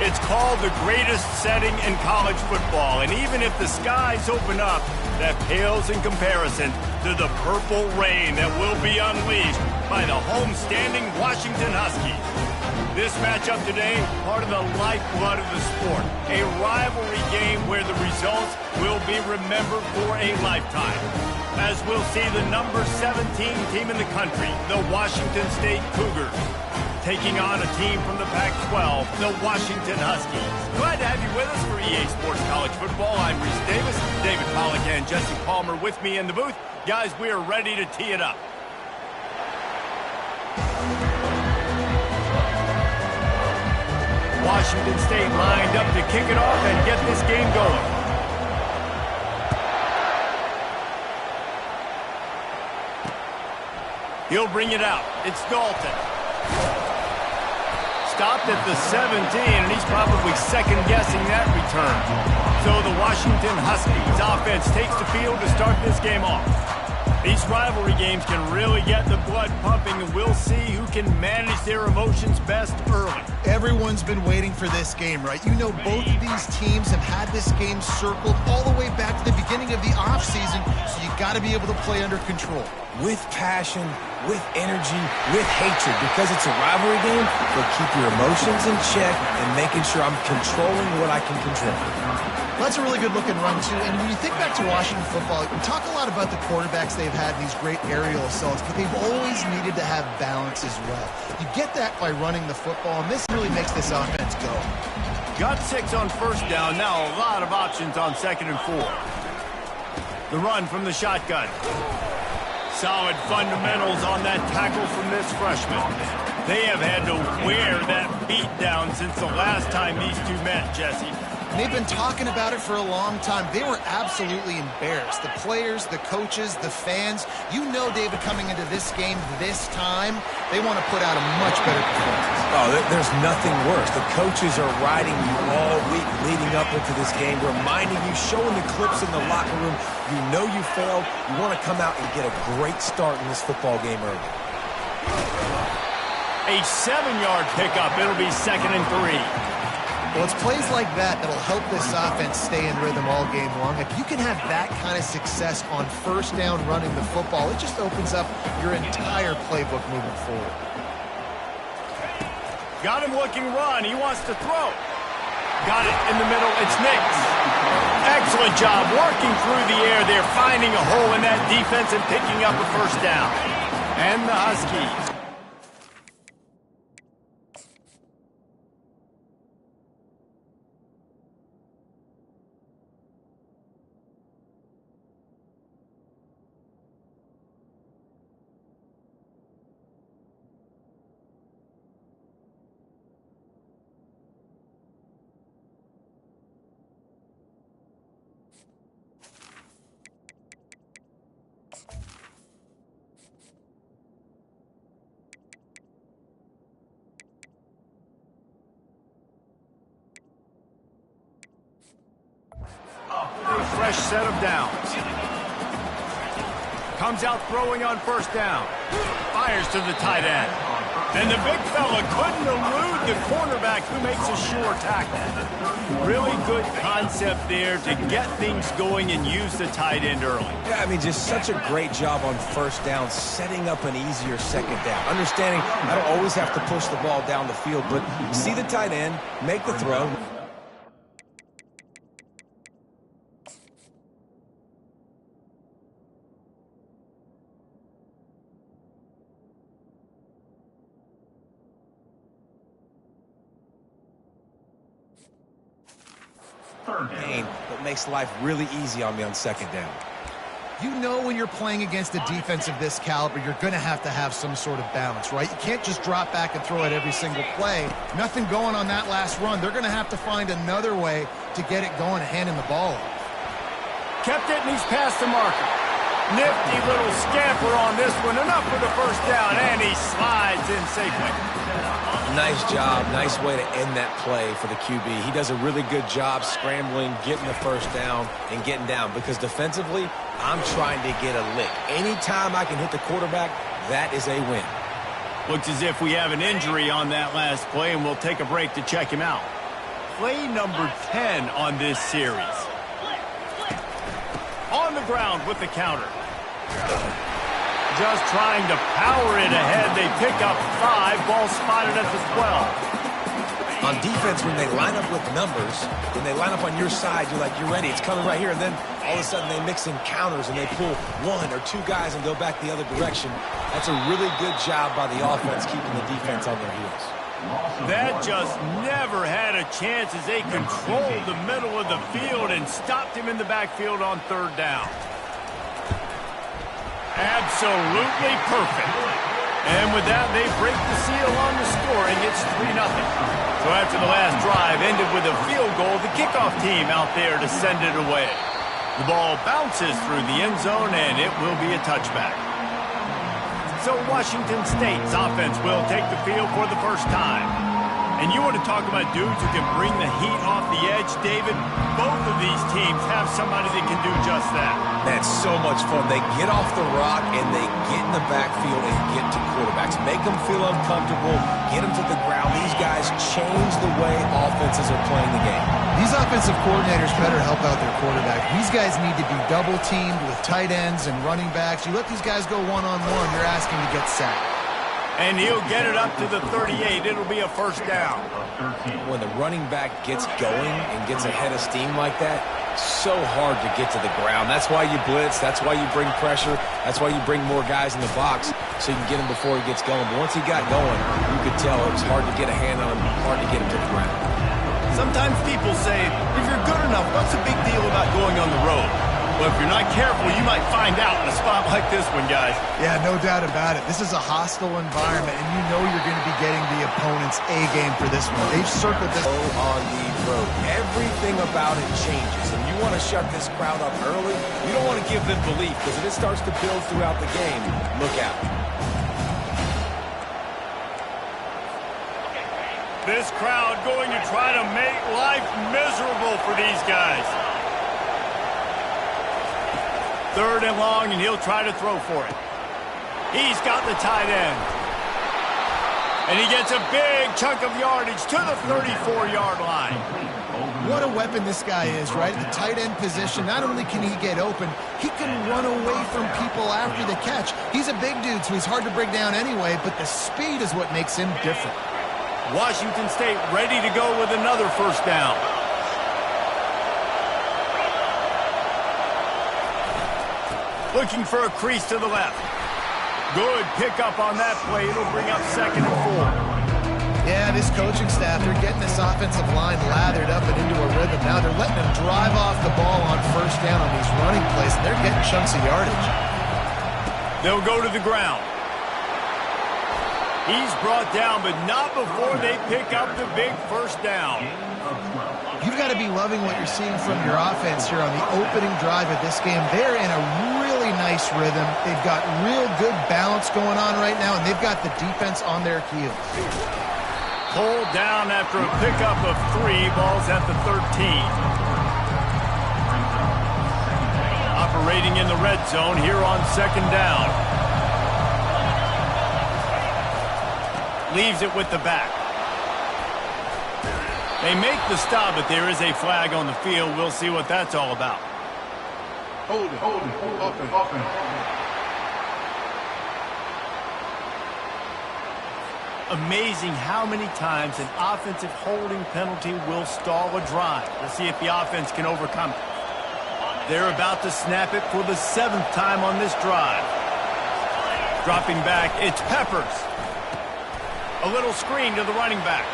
It's called the greatest setting in college football, and even if the skies open up, that pales in comparison to the purple rain that will be unleashed by the homestanding Washington Huskies. This matchup today, part of the lifeblood of the sport, a rivalry game where the results will be remembered for a lifetime. As we'll see the number 17 team in the country, the Washington State Cougars, taking on a team from the Pac-12, the Washington Huskies. Glad to have you with us for EA Sports College Football. I'm Reese Davis, David Pollack and Jesse Palmer with me in the booth. Guys, we are ready to tee it up. Washington State lined up to kick it off and get this game going. He'll bring it out. It's Dalton. Stopped at the 17, and he's probably second-guessing that return. So the Washington Huskies offense takes the field to start this game off. These rivalry games can really get the blood pumping, and we'll see who can manage their emotions best early. Everyone's been waiting for this game, right? You know, both of these teams have had this game circled all the way back to the beginning of the offseason, so you got to be able to play under control. With passion, with energy, with hatred, because it's a rivalry game, but keep your emotions in check and making sure I'm controlling what I can control. That's a really good-looking run, too. And when you think back to Washington football, we talk a lot about the quarterbacks they've had, these great aerial assaults, but they've always needed to have balance as well. You get that by running the football, and this really makes this offense go. Got 6 on first down. Now a lot of options on 2nd and 4. The run from the shotgun. Solid fundamentals on that tackle from this freshman. They have had to wear that beat down since the last time these two met, Jesse. And they've been talking about it for a long time. They were absolutely embarrassed. The players, the coaches, the fans. You know, David, coming into this game this time, they want to put out a much better performance. Oh, there's nothing worse. The coaches are riding you all week leading up into this game, reminding you, showing the clips in the locker room. You know you failed. You want to come out and get a great start in this football game early. A 7-yard pickup. It'll be 2nd and 3. Well, it's plays like that that'll help this offense stay in rhythm all game long. If you can have that kind of success on first down running the football, it just opens up your entire playbook moving forward. Got him looking run. He wants to throw. Got it in the middle. It's Nix. Excellent job working through the air there, finding a hole in that defense and picking up a first down. And the Huskies. Fresh set of downs. Comes out throwing on first down. Fires to the tight end. And the big fella couldn't elude the cornerback who makes a sure tackle. Really good concept there to get things going and use the tight end early. Yeah, I mean, just such a great job on first down, setting up an easier second down. Understanding I don't always have to push the ball down the field, but see the tight end, make the throw. Game that makes life really easy on me on second down. You know when you're playing against a defense of this caliber, you're going to have some sort of balance, right? You can't just drop back and throw it every single play. Nothing going on that last run. They're going to have to find another way to get it going and handing the ball off. Kept it, and he's past the marker. Nifty little scamper on this one. Enough for the first down, and he slides in safely. Nice job. Nice way to end that play for the QB. He does a really good job scrambling, getting the first down, and getting down. Because defensively, I'm trying to get a lick. Anytime I can hit the quarterback, that is a win. Looks as if we have an injury on that last play, and we'll take a break to check him out. play number 10 on this series. On the ground with the counter. Just trying to power it ahead. They pick up 5. Ball spotted at the 12. On defense, when they line up with numbers, when they line up on your side, you're like, you're ready. It's coming right here. And then all of a sudden they mix in counters and they pull 1 or 2 guys and go back the other direction. That's a really good job by the offense keeping the defense on their heels. That just never had a chance as they controlled the middle of the field and stopped him in the backfield on 3rd down. Absolutely perfect. And with that, they break the seal on the scoring. It's 3-0. So after the last drive ended with a field goal, the kickoff team out there to send it away. The ball bounces through the end zone, and it will be a touchback. So Washington State's offense will take the field for the first time. And you want to talk about dudes who can bring the heat off the edge, David? Both of these teams have somebody that can do just that. That's so much fun. They get off the rock and they get in the backfield and get to quarterbacks. Make them feel uncomfortable. Get them to the ground. These guys change the way offenses are playing the game. These offensive coordinators better help out their quarterback. These guys need to be double-teamed with tight ends and running backs. You let these guys go one-on-one, you're asking to get sacked. And he'll get it up to the 38. It'll be a first down. When the running back gets going and gets ahead of steam like that, so hard to get to the ground. That's why you blitz. That's why you bring pressure. That's why you bring more guys in the box so you can get him before he gets going. But once he got going, you could tell it was hard to get a hand on him, hard to get him to the ground. Sometimes people say, if you're good enough, what's the big deal about going on the road? Well, if you're not careful, you might find out in a spot like this one, guys. Yeah, no doubt about it. This is a hostile environment, and you know you're going to be getting the opponent's A-game for this one. They've circled this. On the road. Everything about it changes, and you want to shut this crowd up early. You don't want to give them belief, because if it starts to build throughout the game, look out. This crowd going to try to make life miserable for these guys. 3rd and long, and he'll try to throw for it. He's got the tight end. And he gets a big chunk of yardage to the 34-yard line. What a weapon this guy is, right? The tight end position, not only can he get open, he can run away from people after the catch. He's a big dude, so he's hard to bring down anyway, but the speed is what makes him different. Washington State ready to go with another first down. Looking for a crease to the left. Good pickup on that play. It'll bring up 2nd and 4. Yeah, this coaching staff, they're getting this offensive line lathered up and into a rhythm. Now they're letting them drive off the ball on first down on these running plays, and they're getting chunks of yardage. They'll go to the ground. He's brought down, but not before they pick up the big first down. You've got to be loving what you're seeing from your offense here on the opening drive of this game. They're in a really nice rhythm. They've got real good balance going on right now, and they've got the defense on their heels. Pulled down after a pickup of 3. Ball's at the 13. Operating in the red zone here on 2nd down. Leaves it with the back. They make the stop, but there is a flag on the field. We'll see what that's all about. Hold it, offense. Amazing how many times an offensive holding penalty will stall a drive. We'll see if the offense can overcome it. They're about to snap it for the 7th time on this drive. Dropping back, it's Peppers. A little screen to the running back.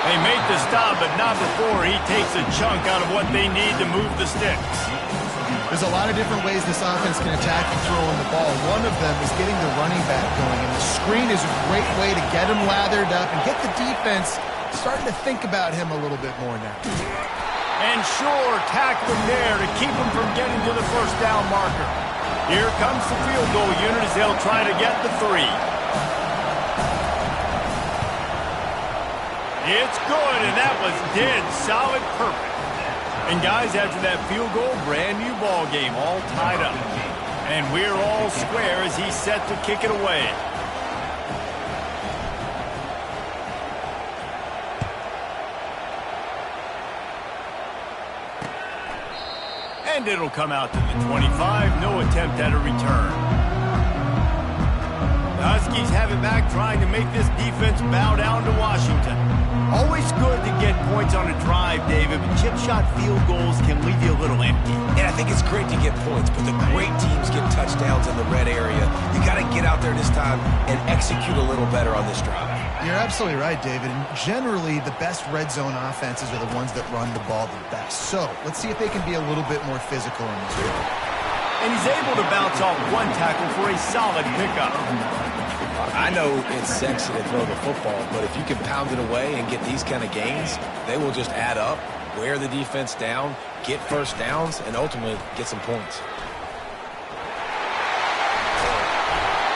They make the stop, but not before he takes a chunk out of what they need to move the sticks. There's a lot of different ways this offense can attack and throw in the ball. One of them is getting the running back going, and the screen is a great way to get him lathered up and get the defense starting to think about him a little bit more now. And sure, tackle him there to keep him from getting to the first down marker. Here comes the field goal unit as they'll try to get the 3. It's good, and that was dead solid perfect. And guys, after that field goal, brand new ball game, all tied up. And we're all square as he's set to kick it away. And it'll come out to the 25. No attempt at a return. The Huskies have it back, trying to make this defense bow down to Washington. Always good to get points on a drive, David, but chip shot field goals can leave you a little empty. And I think it's great to get points, but the great teams get touchdowns in the red area. You got to get out there this time and execute a little better on this drive. You're absolutely right, David. And generally, the best red zone offenses are the ones that run the ball the best. So let's see if they can be a little bit more physical in this game. And he's able to bounce off one tackle for a solid pickup. I know it's sexy to throw the football, but if you can pound it away and get these kind of gains, they will just add up, wear the defense down, get first downs, and ultimately get some points.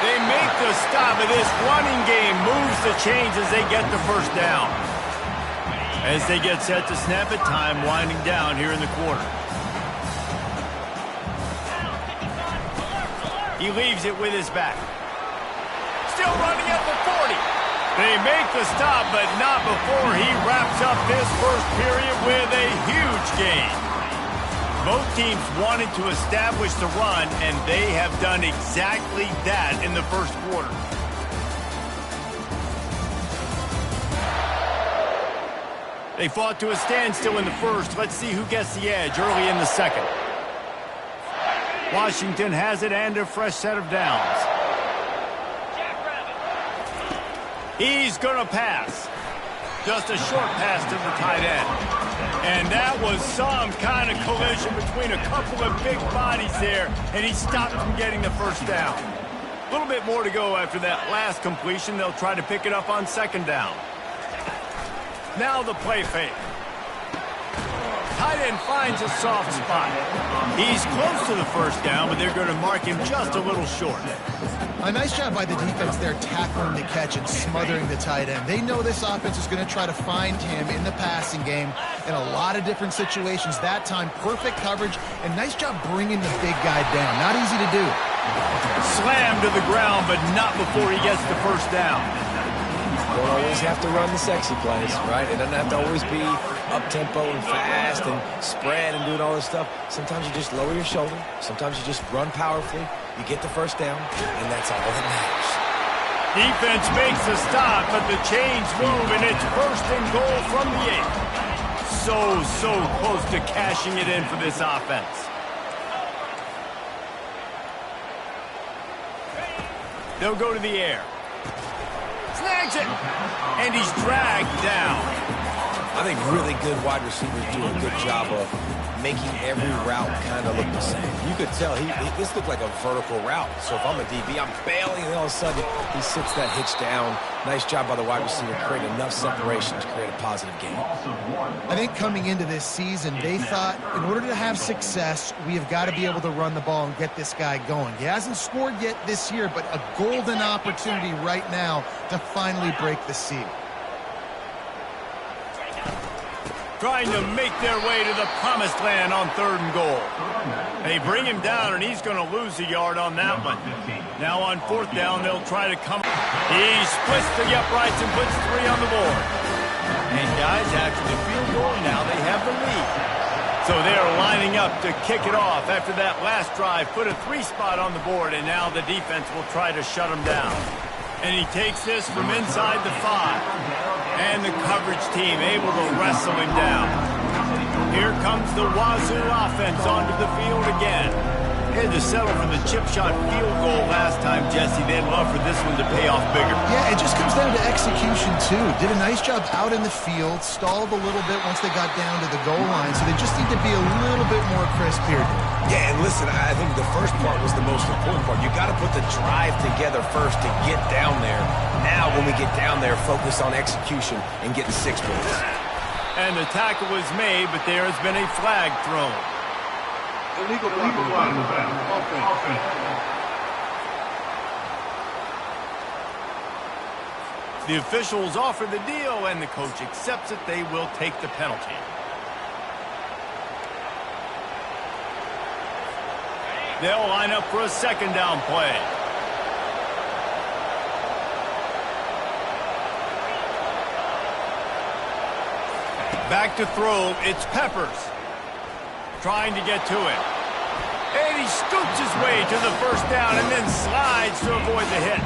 They make the stop of this running game, moves the chains as they get the first down. As they get set to snap it, time winding down here in the quarter. He leaves it with his back. Still running at the 40. They make the stop, but not before he wraps up this first period with a huge gain. Both teams wanted to establish the run, and they have done exactly that in the first quarter. They fought to a standstill in the first. Let's see who gets the edge early in the second. Washington has it and a fresh set of downs. He's going to pass. Just a short pass to the tight end. And that was some kind of collision between a couple of big bodies there, and he stopped from getting the first down. A little bit more to go after that last completion. They'll try to pick it up on second down. Now the play fake. Tight end finds a soft spot. He's close to the first down, but they're going to mark him just a little short. A nice job by the defense there, tackling the catch and smothering the tight end. They know this offense is going to try to find him in the passing game in a lot of different situations. That time, perfect coverage, and nice job bringing the big guy down. Not easy to do. Slammed to the ground, but not before he gets the first down. Don't always have to run the sexy plays, right? It doesn't have to always be up-tempo and fast and spread and doing all this stuff. Sometimes you just lower your shoulder. Sometimes you just run powerfully. You get the first down, and that's all that matters. Defense makes a stop, but the chains move, and it's first and goal from the 8. So close to cashing it in for this offense. They'll go to the air. Snags it, and he's dragged down. I think really good wide receivers do a good job of making every route kind of look the same. You could tell this looked like a vertical route. So if I'm a DB, I'm bailing, and all of a sudden he sits that hitch down. Nice job by the wide receiver, creating enough separation to create a positive gain. I think coming into this season, they thought in order to have success, we have got to be able to run the ball and get this guy going. He hasn't scored yet this year, but a golden opportunity right now to finally break the seal. Trying to make their way to the promised land on 3rd and goal. They bring him down, and he's going to lose a yard on that one. Now on 4th down, they'll try to come. He splits the uprights and puts 3 on the board. And guys, after the field goal, now they have the lead. So they're lining up to kick it off after that last drive. Put a 3 spot on the board, and now the defense will try to shut him down. And he takes this from inside the 5. And the coverage team able to wrestle him down. Here comes the Wazoo offense onto the field again. They had to settle for the chip shot field goal last time, Jesse. They'd love for this one to pay off bigger. Yeah, it just comes down to execution, too. Did a nice job out in the field, stalled a little bit once they got down to the goal line, so they just need to be a little bit more crisp here. Yeah, and listen, I think the first part was the most important part. You got to put the drive together first to get down there. Now, when we get down there, focus on execution and getting 6 points. And the tackle was made, but there has been a flag thrown. Illegal block. Offense. The officials offer the deal, and the coach accepts it. They will take the penalty. They'll line up for a 2nd down play. Back to throw, it's Peppers. Trying to get to it. And he scoops his way to the first down and then slides to avoid the hit.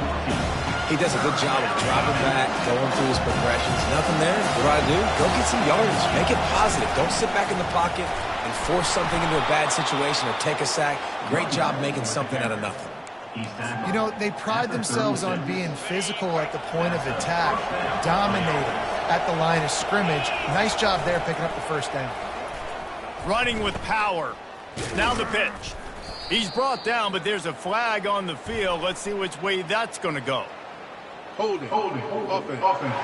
He does a good job of driving back, going through his progressions. Nothing there. What do I do? Go get some yards. Make it positive. Don't sit back in the pocket and force something into a bad situation or take a sack. Great job making something out of nothing. You know, they pride themselves on being physical at the point of attack, dominating at the line of scrimmage. Nice job there picking up the first down. Running with power. Now the pitch. He's brought down, but there's a flag on the field. Let's see which way that's going to go. Holding. Offense.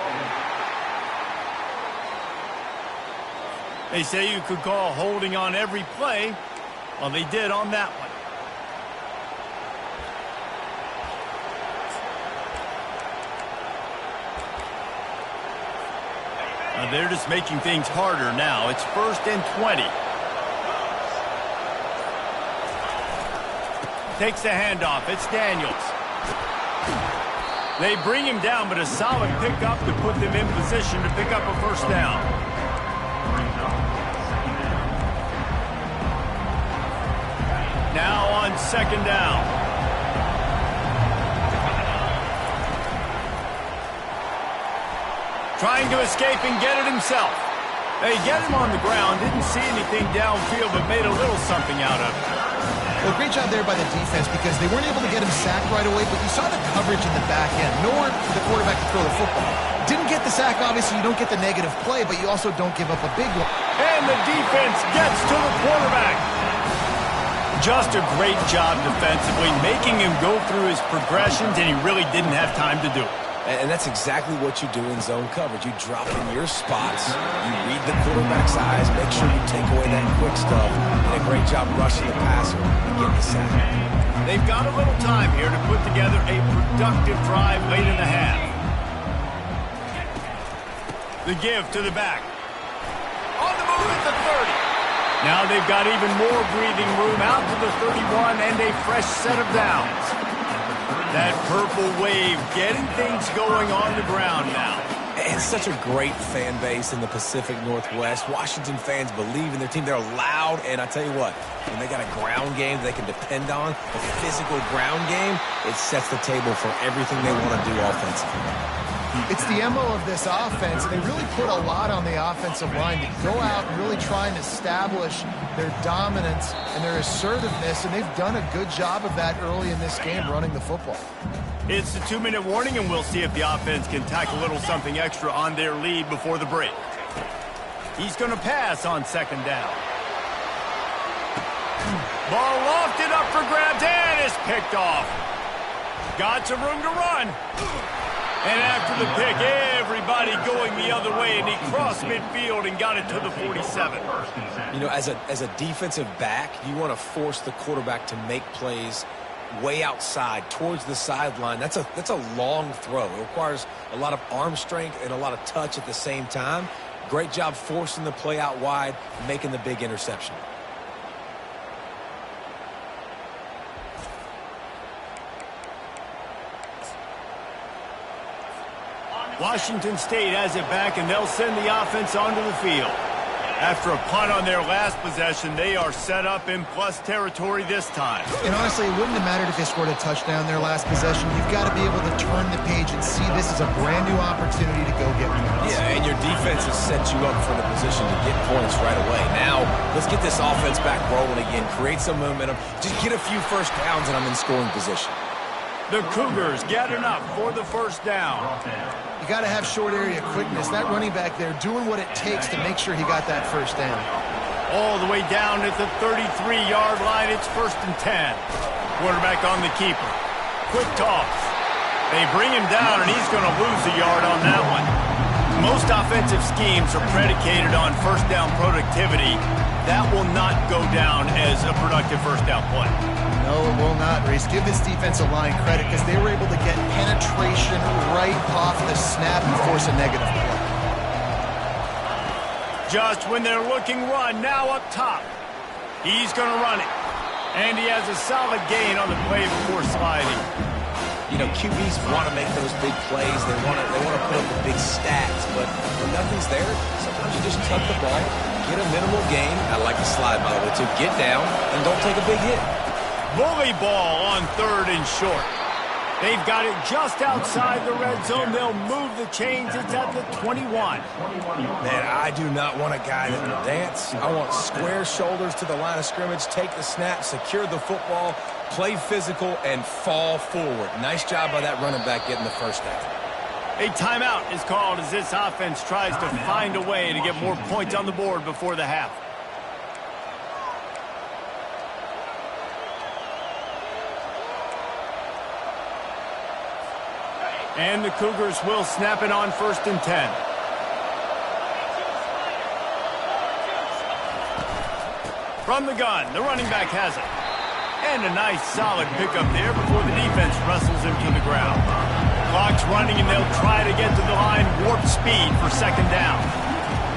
They say you could call holding on every play. Well, they did on that one. They're just making things harder now. It's 1st and 20. Takes the handoff. It's Daniels. They bring him down, but a solid pickup to put them in position to pick up a first down. Now on 2nd down. Trying to escape and get it himself. They get him on the ground. Didn't see anything downfield, but made a little something out of it. Well, great job there by the defense because they weren't able to get him sacked right away, but you saw the coverage in the back end. Nowhere for the quarterback to throw the football. Didn't get the sack, obviously. You don't get the negative play, but you also don't give up a big one. And the defense gets to the quarterback. Just a great job defensively, making him go through his progressions, and he really didn't have time to do it. And that's exactly what you do in zone coverage. You drop in your spots, you read the quarterback's eyes, make sure you take away that quick stuff, and a great job rushing the passer and getting the sack. They've got a little time here to put together a productive drive late in the half. The give to the back. On the move at the 30. Now they've got even more breathing room out to the 31 and a fresh set of downs. That purple wave getting things going on the ground now. It's such a great fan base in the Pacific Northwest. Washington fans believe in their team. They're loud, and I tell you what, when they got a ground game they can depend on, a physical ground game, it sets the table for everything they want to do offensively. It's the MO of this offense, and they really put a lot on the offensive line to go out and really try and establish their dominance and their assertiveness, and they've done a good job of that early in this game running the football. It's the 2-minute warning, and we'll see if the offense can tack a little something extra on their lead before the break. He's going to pass on 2nd down. Ball lofted up for grabs and is picked off. Got some room to run. And after the pick, everybody going the other way, and he crossed midfield and got it to the 47. You know, as a defensive back, you want to force the quarterback to make plays way outside, towards the sideline. That's a long throw. It requires a lot of arm strength and a lot of touch at the same time. Great job forcing the play out wide, making the big interception. Washington State has it back, and they'll send the offense onto the field. After a punt on their last possession, they are set up in plus territory this time. And honestly, it wouldn't have mattered if they scored a touchdown their last possession. You've got to be able to turn the page and see this as a brand new opportunity to go get points. Yeah, and your defense has set you up for the position to get points right away. Now, let's get this offense back rolling again, create some momentum, just get a few first downs, and I'm in scoring position. The Cougars get enough for the first down. You got to have short area quickness. That running back there doing what it takes to make sure he got that first down. All the way down at the 33-yard line. It's 1st and 10. Quarterback on the keeper. Quick toss. They bring him down, and he's going to lose a yard on that one. Most offensive schemes are predicated on first down productivity. That will not go down as a productive first down play. No, it will not, Reese. Give this defensive line credit because they were able to get penetration right off the snap and force a negative play. Just when they're looking run, now up top. He's going to run it. And he has a solid gain on the play before sliding. You know, QBs want to make those big plays. They want to put up the big stats. But when nothing's there, sometimes you just tuck the ball, get a minimal gain. I like the slide, by the way, to get down and don't take a big hit. Bully ball on 3rd and short. They've got it just outside the red zone. They'll move the chains. It's at the 21. Man, I do not want a guy that will dance. I want square shoulders to the line of scrimmage, take the snap, secure the football, play physical, and fall forward. Nice job by that running back getting the first down. A timeout is called as this offense tries to find a way to get more points on the board before the half. And the Cougars will snap it on 1st and 10. From the gun, the running back has it. And a nice solid pickup there before the defense wrestles him to the ground. Clock's running and they'll try to get to the line warp speed for 2nd down.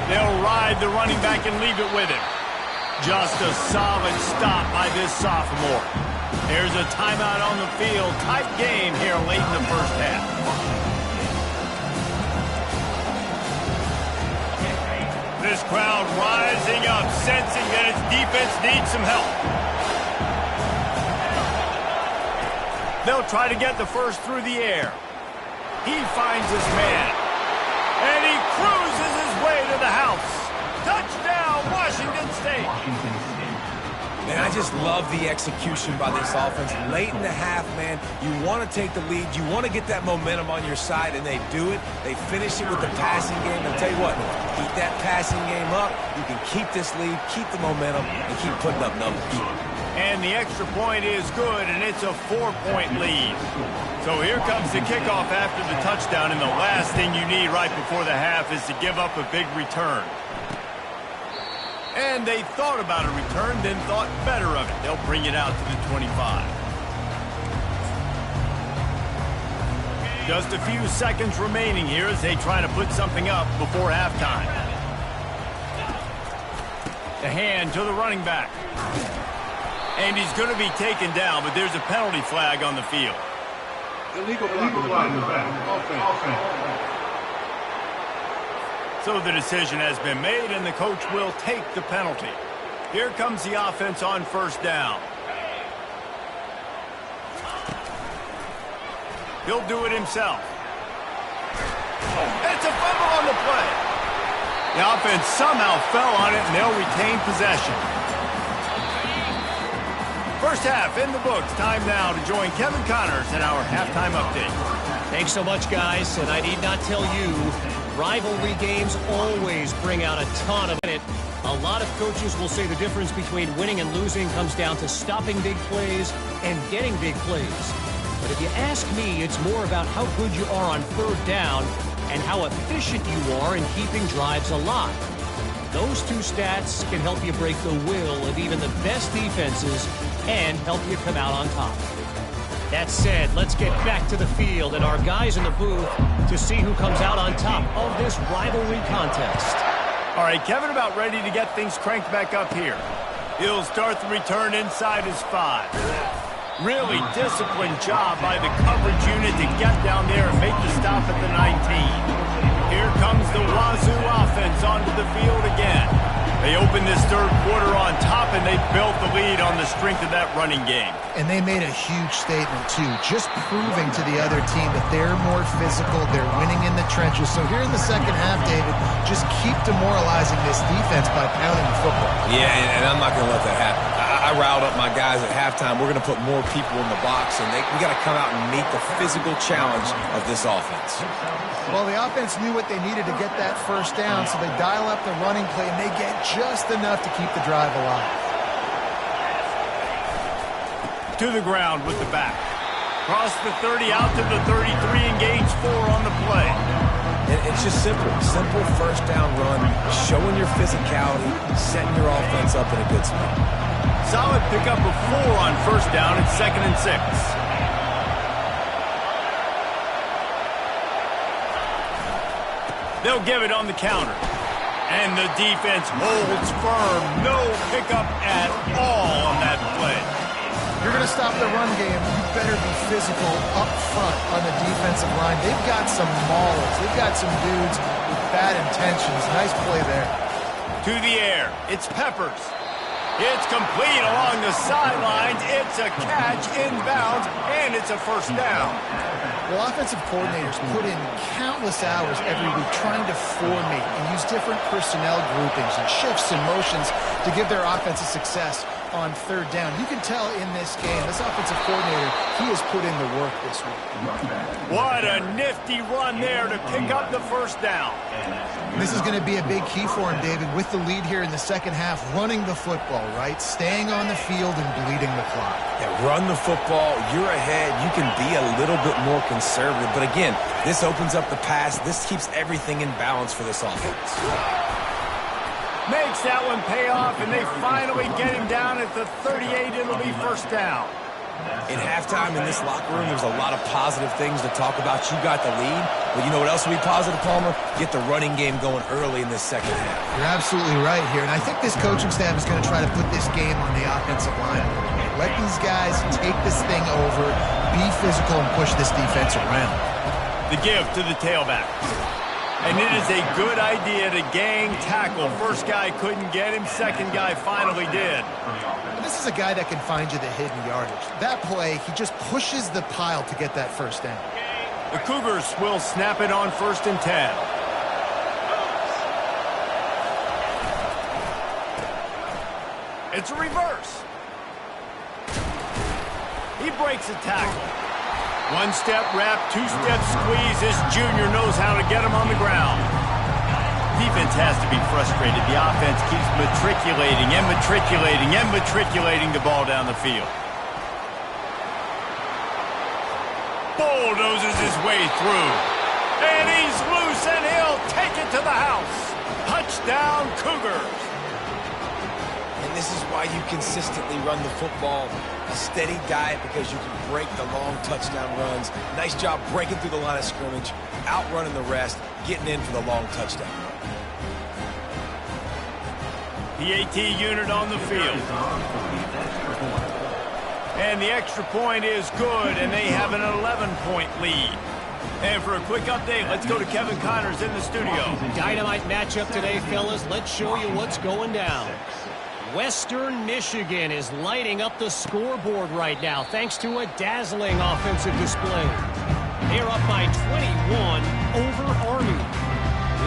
They'll ride the running back and leave it with him. Just a solid stop by this sophomore. There's a timeout on the field. Tight game here late in the first half. This crowd rising up, sensing that its defense needs some help. They'll try to get the first through the air. He finds his man. And he cruises his way to the house. Touchdown, Washington State. Man, I just love the execution by this offense. Late in the half, man, you want to take the lead. You want to get that momentum on your side, and they do it. They finish it with the passing game. And I'll tell you what, keep that passing game up. You can keep this lead, keep the momentum, and keep putting up numbers. And the extra point is good, and it's a 4-point lead. So here comes the kickoff after the touchdown, and the last thing you need right before the half is to give up a big return. And they thought about a return, then thought better of it. They'll bring it out to the 25. Just a few seconds remaining here as they try to put something up before halftime. The hand to the running back. And he's going to be taken down, but there's a penalty flag on the field. Illegal flag in the back. Offense. So the decision has been made, and the coach will take the penalty. Here comes the offense on 1st down. He'll do it himself. It's a fumble on the play. The offense somehow fell on it, and they'll retain possession. First half in the books. Time now to join Kevin Connors in our halftime update. Thanks so much, guys, and I need not tell you, rivalry games always bring out a ton of it. A lot of coaches will say the difference between winning and losing comes down to stopping big plays and getting big plays. But if you ask me, it's more about how good you are on 3rd down and how efficient you are in keeping drives alive. Those two stats can help you break the will of even the best defenses and help you come out on top. That said, let's get back to the field and our guys in the booth to see who comes out on top of this rivalry contest. All right, Kevin about ready to get things cranked back up here. He'll start the return inside his 5. Really disciplined job by the coverage unit to get down there and make the stop at the 19. Here comes the Wazoo offense onto the field again. They open this 3rd quarter on top, and they built the lead on the strength of that running game. And they made a huge statement, too, just proving to the other team that they're more physical, they're winning in the trenches. So here in the second half, David, just keep demoralizing this defense by pounding the football. Yeah, and I'm not going to let that happen. I riled up my guys at halftime. We're going to put more people in the box, and we got to come out and meet the physical challenge of this offense. Well, the offense knew what they needed to get that first down, so they dial up the running play, and they get just enough to keep the drive alive. To the ground with the back. Cross the 30 out to the 33 and gains 4 on the play. It's just simple. Simple first down run, showing your physicality, setting your offense up in a good spot. Solid pickup of 4 on 1st down. It's 2nd and 6. They'll give it on the counter. And the defense holds firm. No pickup at all on that play. You're going to stop the run game, you better be physical up front on the defensive line. They've got some maulers. They've got some dudes with bad intentions. Nice play there. To the air. It's Peppers. It's complete along the sidelines. It's a catch inbounds, and it's a first down. Well, offensive coordinators put in countless hours every week trying to formate and use different personnel groupings and shifts and motions to give their offense a success on third down. You can tell in this game, this offensive coordinator, he has put in the work this week. What a nifty run there to pick up the first down. This is going to be a big key for him, David, with the lead here in the second half, running the football, right? Staying on the field and bleeding the clock. Yeah, run the football. You're ahead. You can be a little bit more conservative. But again, this opens up the pass. This keeps everything in balance for this offense. Makes that one pay off, and they finally get him down at the 38. It'll be first down. In halftime in this locker room, there's a lot of positive things to talk about. You got the lead, but you know what else will be positive, Palmer? Get the running game going early in this second half. You're absolutely right here, and I think this coaching staff is going to try to put this game on the offensive line. Let these guys take this thing over, be physical, and push this defense around. The give to the tailback. And it is a good idea to gang tackle. First guy couldn't get him. Second guy finally did. This is a guy that can find you the hidden yardage. That play, he just pushes the pile to get that first down. The Cougars will snap it on 1st and 10. It's a reverse. He breaks a tackle. One-step wrap, two-step squeeze. This junior knows how to get him on the ground. Defense has to be frustrated. The offense keeps matriculating and matriculating and matriculating the ball down the field. Bulldozes his way through. And he's loose, and he'll take it to the house. Touchdown, Cougars. And this is why you consistently run the football. A steady diet because you can break the long touchdown runs. Nice job breaking through the line of scrimmage, outrunning the rest, getting in for the long touchdown run. PAT unit on the field. And the extra point is good, and they have an 11-point lead. And for a quick update, let's go to Kevin Connors in the studio. Dynamite matchup today, fellas. Let's show you what's going down. Western Michigan is lighting up the scoreboard right now thanks to a dazzling offensive display. They're up by 21 over Army.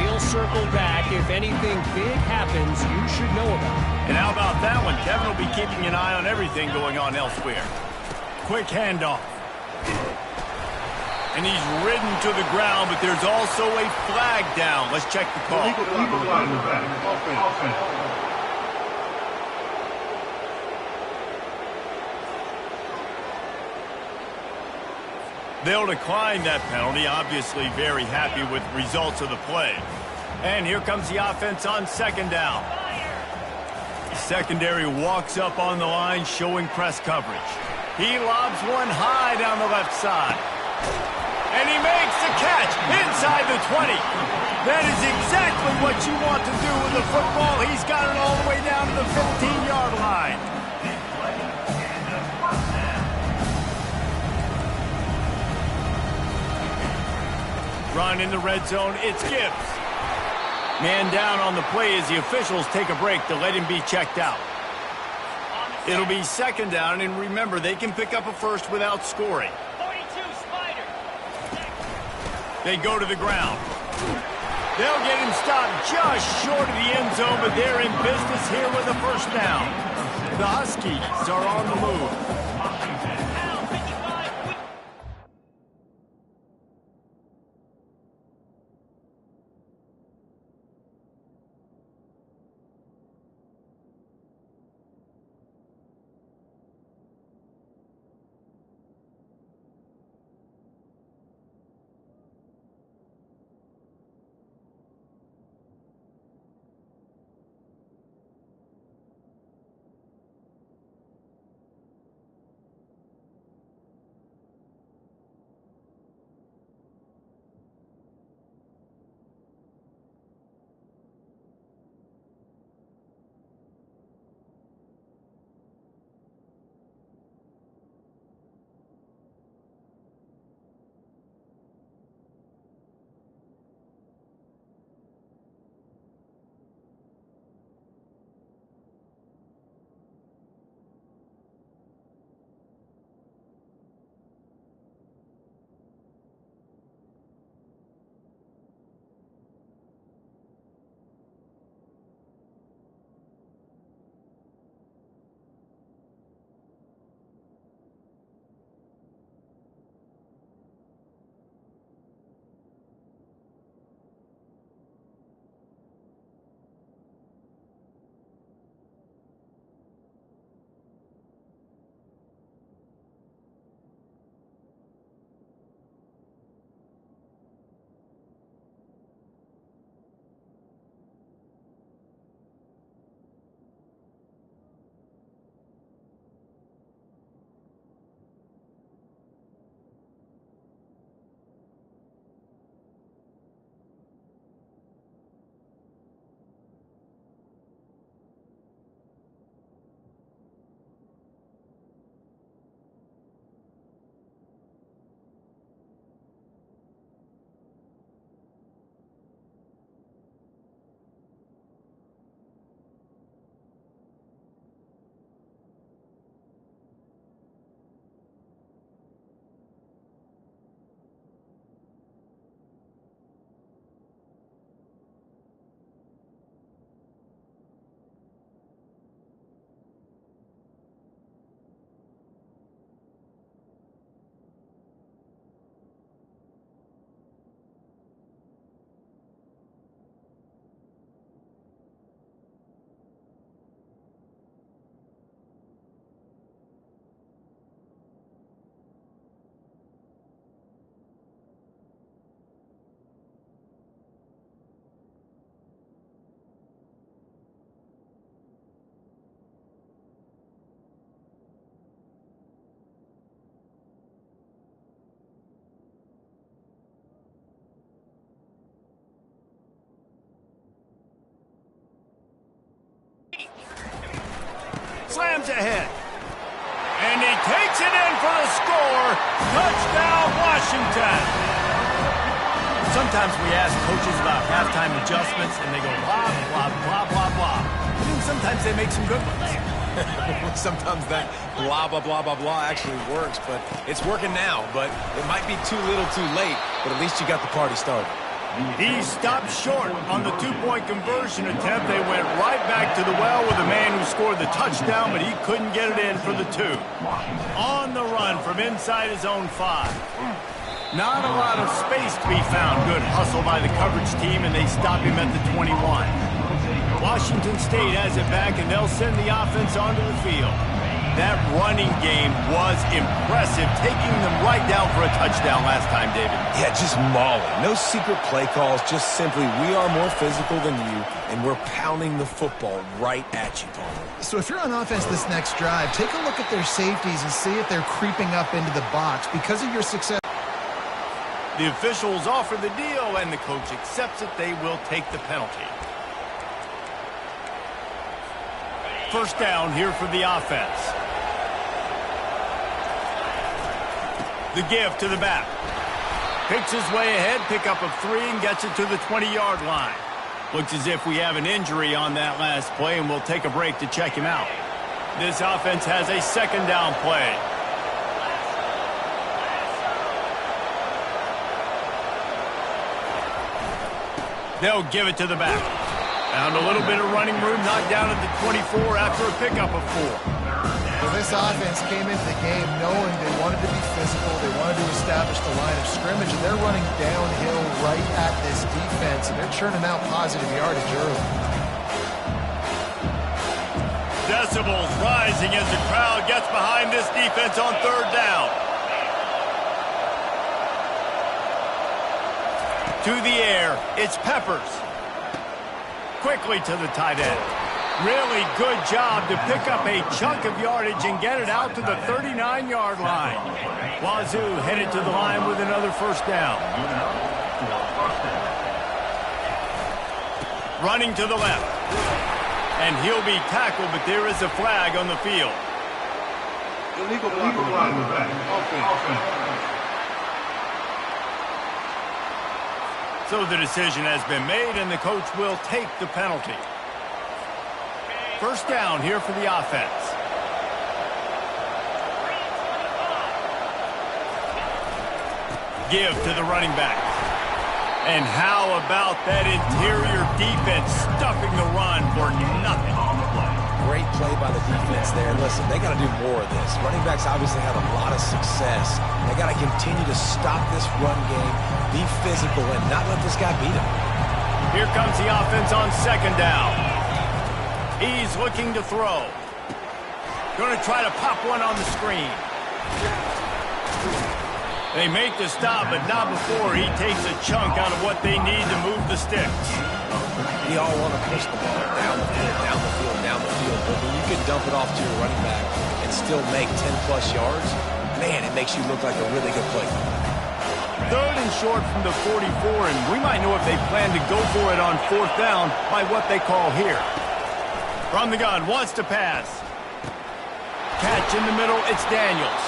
We'll circle back. If anything big happens, you should know about it. And how about that one? Kevin will be keeping an eye on everything going on elsewhere. Quick handoff. And he's ridden to the ground, but there's also a flag down. Let's check the call. Legal line in the back. Offense. They'll decline that penalty, obviously very happy with the results of the play. And here comes the offense on second down. Secondary walks up on the line, showing press coverage. He lobs one high down the left side. And he makes the catch inside the 20. That is exactly what you want to do with the football. He's got it all the way down to the 15-yard line. Run in the red zone, it's Gibbs. Man down on the play as the officials take a break to let him be checked out. It'll be second down, and remember, they can pick up a first without scoring. 42, Spider. They go to the ground. They'll get him stopped just short of the end zone, but they're in business here with a first down. The Huskies are on the move. slams ahead. And he takes it in for the score. Touchdown, Washington. Sometimes we ask coaches about halftime adjustments, and they go blah, blah, blah, blah, blah. I mean, sometimes they make some good ones. Sometimes that blah, blah, blah, blah, blah actually works, but it's working now. But it might be too little too late, but at least you got the party started. He stopped short on the two-point conversion attempt. They went right back to the well with the man who scored the touchdown, but he couldn't get it in for the 2. On the run from inside his own 5. Not a lot of space to be found. Good hustle by the coverage team, and they stop him at the 21. Washington State has it back, and they'll send the offense onto the field. That running game was impressive, taking them right down for a touchdown last time, David. Yeah, just mauling. No secret play calls, just simply we are more physical than you, and we're pounding the football right at you, Palmer. So if you're on offense this next drive, take a look at their safeties and see if they're creeping up into the box because of your success. The officials offer the deal, and the coach accepts it. They will take the penalty. First down here for the offense. The give to the back. Picks his way ahead, pickup of 3, and gets it to the 20-yard line. Looks as if we have an injury on that last play, and we'll take a break to check him out. This offense has a second down play. They'll give it to the back. Found a little bit of running room, knocked down at the 24 after a pickup of 4. Well, this offense came into the game knowing they wanted to be physical, they wanted to establish the line of scrimmage, and they're running downhill right at this defense, and they're churning out positive yardage early. Decibels rising as the crowd gets behind this defense on third down. To the air, it's Peppers. Quickly to the tight end. Really good job to pick up a chunk of yardage and get it out to the 39-yard line. Wazoo headed to the line with another first down. Running to the left. And he'll be tackled, but there is a flag on the field. Illegal flag in the back. Offense. So the decision has been made, and the coach will take the penalty. First down here for the offense. Give to the running back. And how about that interior defense stuffing the run for nothing? Great play by the defense there. Listen, they got to do more of this. Running backs obviously had a lot of success. They got to continue to stop this run game, be physical, and not let this guy beat him. Here comes the offense on second down. He's looking to throw. Going to try to pop one on the screen. They make the stop, but not before he takes a chunk out of what they need to move the sticks. We all want to push the ball down the field, down the field, down the field. But when you can dump it off to your running back and still make 10-plus yards, man, it makes you look like a really good play. Third and short from the 44, and we might know if they plan to go for it on fourth down by what they call here. From the gun, wants to pass. Catch in the middle, it's Daniels.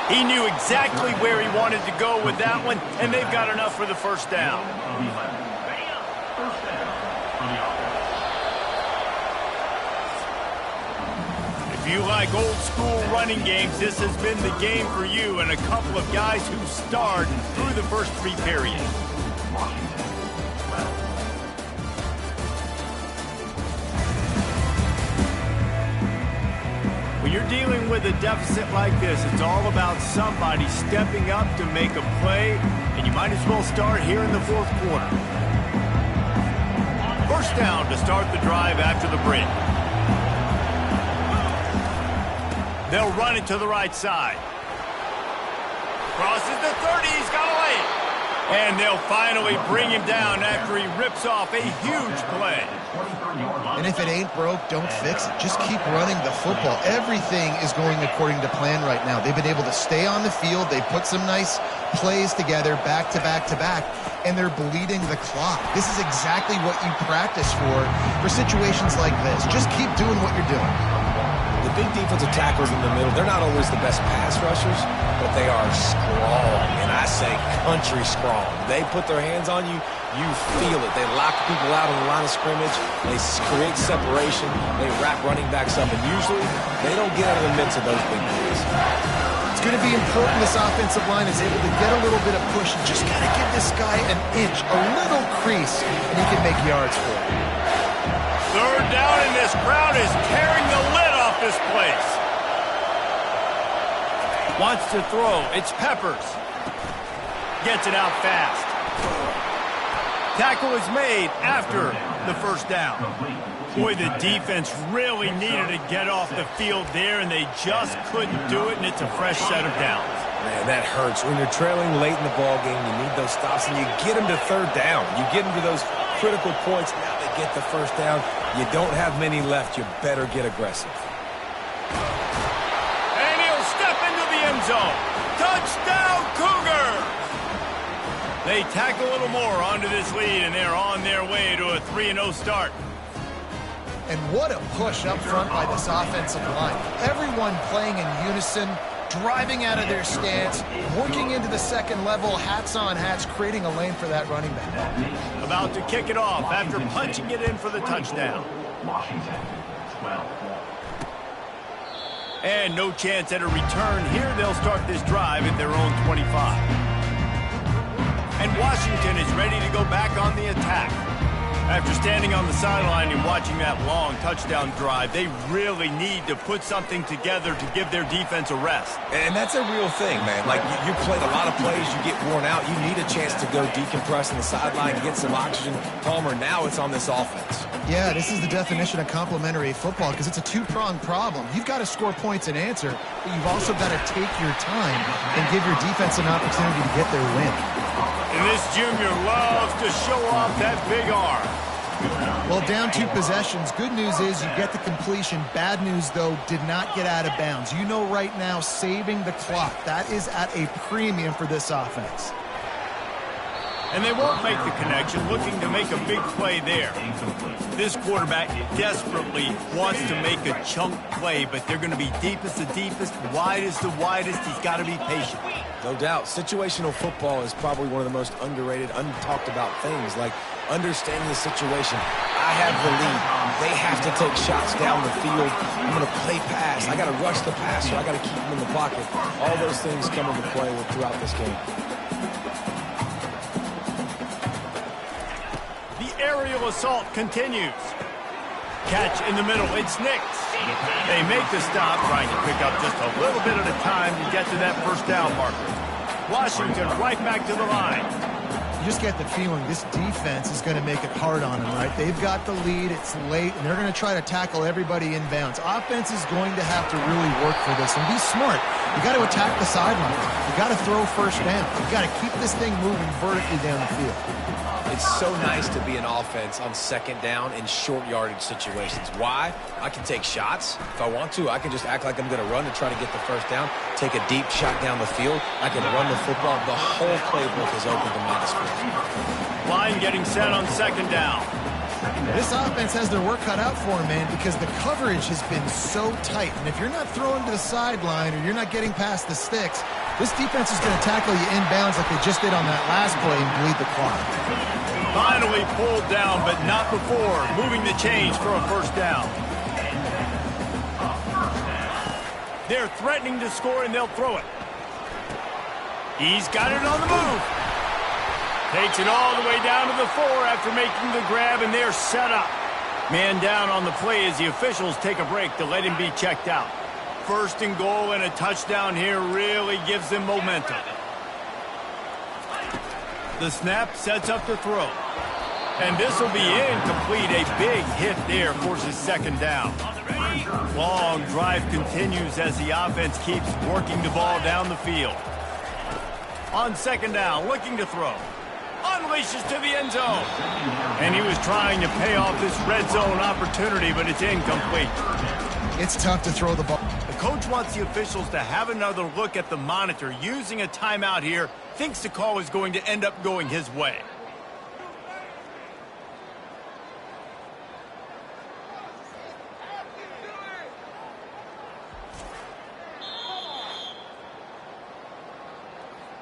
He knew exactly where he wanted to go with that one, and they've got enough for the first down. If you like old school running games, this has been the game for you, and a couple of guys who starred through the first 3 periods. When you're dealing with a deficit like this, it's all about somebody stepping up to make a play, and you might as well start here in the fourth quarter. First down to start the drive after the break. They'll run it to the right side. Crosses the 30, he's got a lane. And they'll finally bring him down after he rips off a huge play. And if it ain't broke, don't fix it. Just keep running the football. Everything is going according to plan right now. They've been able to stay on the field. They put some nice plays together back to back to back, and they're bleeding the clock. This is exactly what you practice for situations like this. Just keep doing what you're doing. The big defensive tackles in the middle, they're not always the best pass rushers, but they are strong, and I say country strong. They put their hands on you, you feel it. They lock people out on the line of scrimmage. They create separation. They wrap running backs up, and usually they don't get out of the midst of those big plays. It's going to be important this offensive line is able to get a little bit of push and just got to give this guy an inch, a little crease, and he can make yards for it. Third down, and this crowd is tearing the lid off this place. Wants to throw. It's Peppers. Gets it out fast. Tackle is made after the first down. Boy, the defense really needed to get off the field there, and they just couldn't do it, and it's a fresh set of downs. Man, that hurts. When you're trailing late in the ball game, you need those stops, and you get them to third down. You get them to those critical points. Now they get the first down. You don't have many left. You better get aggressive. And he'll step into the end zone. Touchdown, Cougar! They tack a little more onto this lead, and they're on their way to a 3-0 start. And what a push up front by this offensive line. Everyone playing in unison, driving out of their stance, working into the second level, hats on hats, creating a lane for that running back. About to kick it off after punching it in for the touchdown. Washington, 12. And no chance at a return here. They'll start this drive at their own 25. And Washington is ready to go back on the attack. After standing on the sideline and watching that long touchdown drive, they really need to put something together to give their defense a rest. And that's a real thing, man. Like, you played a lot of plays, you get worn out, you need a chance to go decompress on the sideline, get some oxygen. Palmer, now it's on this offense. Yeah, this is the definition of complementary football because it's a two-pronged problem. You've got to score points and answer, but you've also got to take your time and give your defense an opportunity to get their win. And this junior loves to show off that big arm. Well, down 2 possessions. Good news is you get the completion. Bad news, though, did not get out of bounds. You know right now, saving the clock. That is at a premium for this offense. And they won't make the connection, looking to make a big play there. This quarterback desperately wants to make a chunk play, but they're going to be deepest the deepest, widest the widest. He's got to be patient. No doubt. Situational football is probably one of the most underrated, untalked about things, like understanding the situation. I have the lead. They have to take shots down the field. I'm going to play pass. I got to rush the passer. I got to keep him in the pocket. All those things come into play throughout this game. Aerial assault continues. Catch in the middle. It's Nix. They make the stop, trying to pick up just a little bit at a time to get to that first down marker. Washington right back to the line. You just get the feeling this defense is going to make it hard on them, right? They've got the lead. It's late, and they're going to try to tackle everybody inbounds. Offense is going to have to really work for this and be smart. You got to attack the sidelines. You got to throw first down. You got to keep this thing moving vertically down the field. It's so nice to be an offense on second down in short yardage situations. Why? I can take shots. If I want to, I can just act like I'm going to run to try to get the first down, take a deep shot down the field. I can run the football. The whole playbook is open to my disposal. Line getting set on second down. This offense has their work cut out for them, man, because the coverage has been so tight. And if you're not throwing to the sideline or you're not getting past the sticks, this defense is going to tackle you inbounds like they just did on that last play and bleed the clock. Finally pulled down, but not before moving the chains for a first down. They're threatening to score, and they'll throw it. He's got it on the move. Takes it all the way down to the 4 after making the grab, and they're set up. Man down on the play as the officials take a break to let him be checked out. First and goal and a touchdown here really gives them momentum. The snap sets up the throw. And this will be incomplete. A big hit there forces second down. Long drive continues as the offense keeps working the ball down the field. On second down, looking to throw. Unleashes to the end zone. And he was trying to pay off this red zone opportunity, but it's incomplete. It's tough to throw the ball. The coach wants the officials to have another look at the monitor. Using a timeout here, thinks the call is going to end up going his way.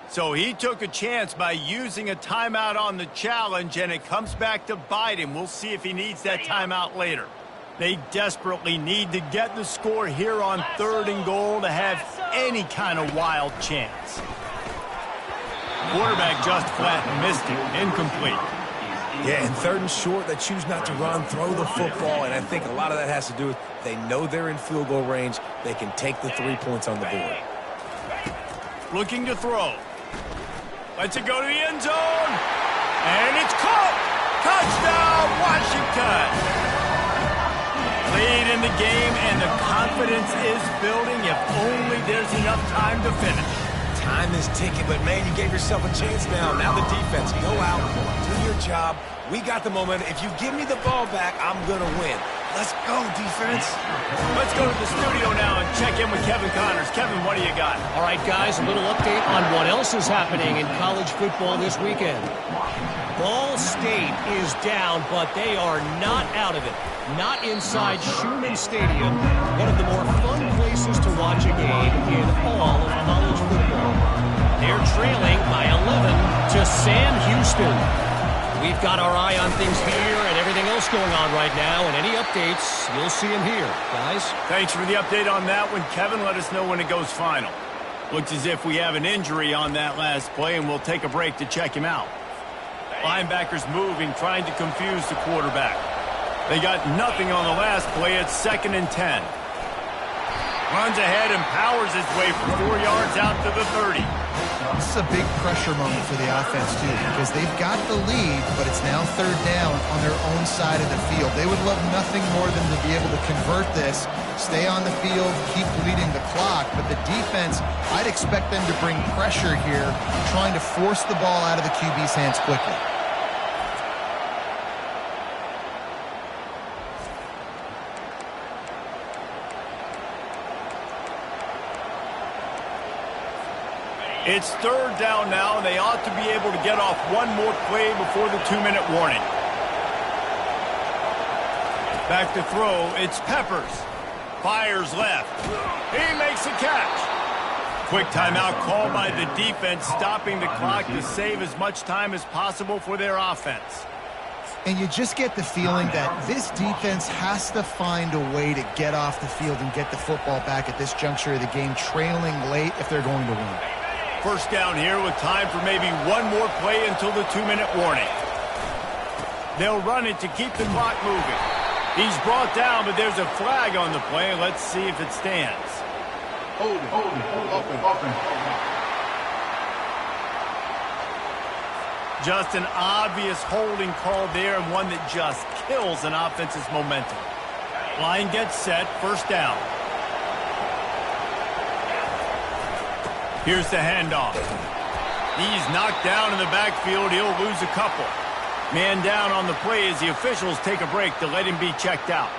So he took a chance by using a timeout on the challenge, and it comes back to bite him. We'll see if he needs that timeout later. They desperately need to get the score here on 3rd and goal to have any kind of wild chance. Quarterback just flat and missed it. Incomplete. Yeah, and 3rd and short, they choose not to run, throw the football, and I think a lot of that has to do with they know they're in field goal range. They can take the 3 points on the board. Looking to throw. Lets it go to the end zone. And it's caught. Touchdown, Washington. Lead in the game, and the confidence is building if only there's enough time to finish. Time is ticking, but, man, you gave yourself a chance now. Now the defense, go out, do your job. We got the momentum. If you give me the ball back, I'm going to win. Let's go, defense. Let's go to the studio now and check in with Kevin Connors. Kevin, what do you got? All right, guys, a little update on what else is happening in college football this weekend. Ball State is down, but they are not out of it. Not inside Schumann Stadium, one of the more fun places to watch a game in all of college football. They're trailing by 11 to Sam Houston. We've got our eye on things here and everything else going on right now, and any updates, you'll see them here, guys. Thanks for the update on that one, Kevin. Let us know when it goes final. Looks as if we have an injury on that last play, and we'll take a break to check him out. Linebackers moving, trying to confuse the quarterback. They got nothing on the last play. It's 2nd and 10. Runs ahead and powers his way for 4 yards out to the 30. This is a big pressure moment for the offense, too, because they've got the lead, but it's now 3rd down on their own side of the field. They would love nothing more than to be able to convert this, stay on the field, keep bleeding the clock. But the defense, I'd expect them to bring pressure here, trying to force the ball out of the QB's hands quickly. It's 3rd down now, and they ought to be able to get off one more play before the 2-minute warning. Back to throw, it's Peppers. Fires left. He makes the catch. Quick timeout called by the defense, stopping the clock to save as much time as possible for their offense. And you just get the feeling that this defense has to find a way to get off the field and get the football back at this juncture of the game, trailing late if they're going to win. 1st down here with time for maybe one more play until the 2-minute warning. They'll run it to keep the clock moving. He's brought down, but there's a flag on the play. Let's see if it stands. Hold it. Offense. Just an obvious holding call there, and one that just kills an offense's momentum. Line gets set, 1st down. Here's the handoff. He's knocked down in the backfield. He'll lose a couple. Man down on the play as the officials take a break to let him be checked out.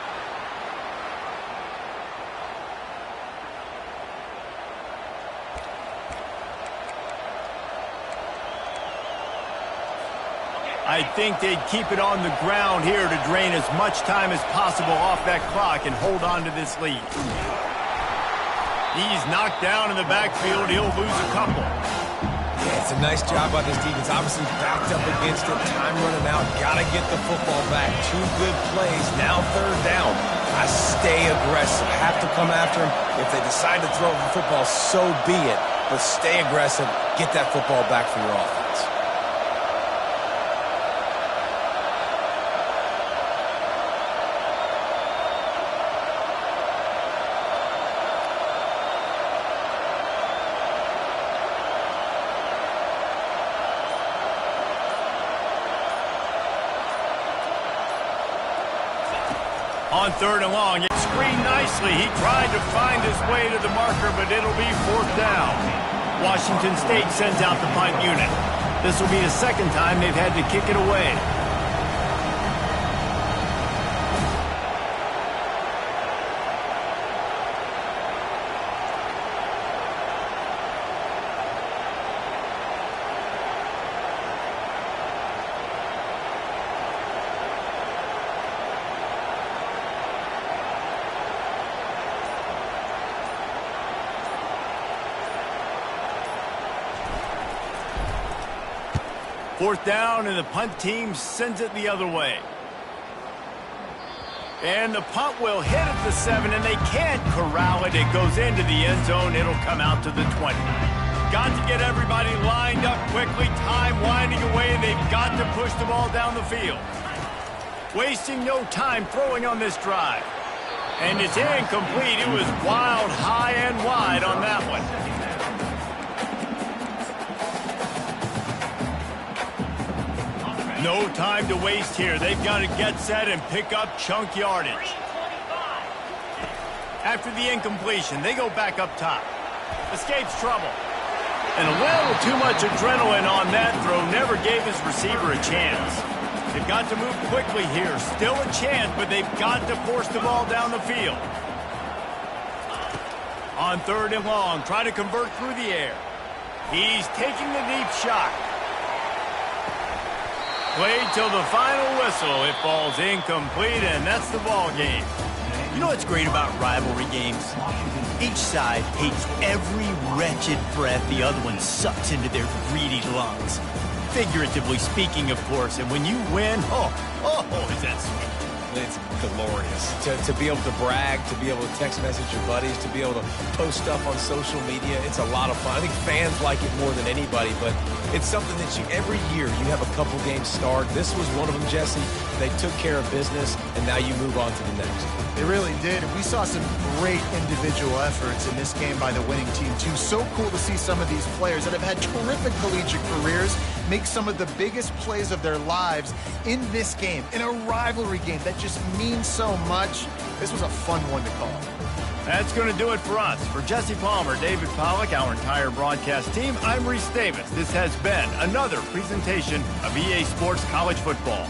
I think they'd keep it on the ground here to drain as much time as possible off that clock and hold on to this lead. He's knocked down in the backfield. He'll lose a couple. Yeah, it's a nice job by this defense. Obviously backed up against it. Time running out. Got to get the football back. 2 good plays. Now 3rd down. I stay aggressive. Have to come after him. If they decide to throw the football, so be it. But stay aggressive. Get that football back for your offense. On 3rd and long, it's screened nicely. He tried to find his way to the marker, but it'll be 4th down. Washington State sends out the punt unit. This will be the 2nd time they've had to kick it away. 4th down, and the punt team sends it the other way. And the punt will hit at the 7, and they can't corral it. It goes into the end zone. It'll come out to the 20. Got to get everybody lined up quickly. Time winding away. They've got to push the ball down the field. Wasting no time throwing on this drive. And it's incomplete. It was wild, high and wide on that one. No time to waste here. They've got to get set and pick up chunk yardage. After the incompletion, they go back up top. Escapes trouble. And a little too much adrenaline on that throw. Never gave his receiver a chance. They've got to move quickly here. Still a chance, but they've got to force the ball down the field. On 3rd and long, trying to convert through the air. He's taking the deep shot. Played till the final whistle. It falls incomplete, and that's the ball game. You know what's great about rivalry games? Each side hates every wretched breath the other one sucks into their greedy lungs. Figuratively speaking, of course, and when you win, is that sweet. It's glorious. To be able to brag, to be able to text message your buddies, to be able to post stuff on social media, it's a lot of fun. I think fans like it more than anybody, but it's something that every year you have a couple games start. This was one of them, Jesse. They took care of business, and now you move on to the next. They really did. We saw some great individual efforts in this game by the winning team, too. So cool to see some of these players that have had terrific collegiate careers make some of the biggest plays of their lives in this game, in a rivalry game that just means so much. This was a fun one to call. That's going to do it for us. For Jesse Palmer, David Pollack, our entire broadcast team, I'm Reese Davis. This has been another presentation of EA Sports College Football.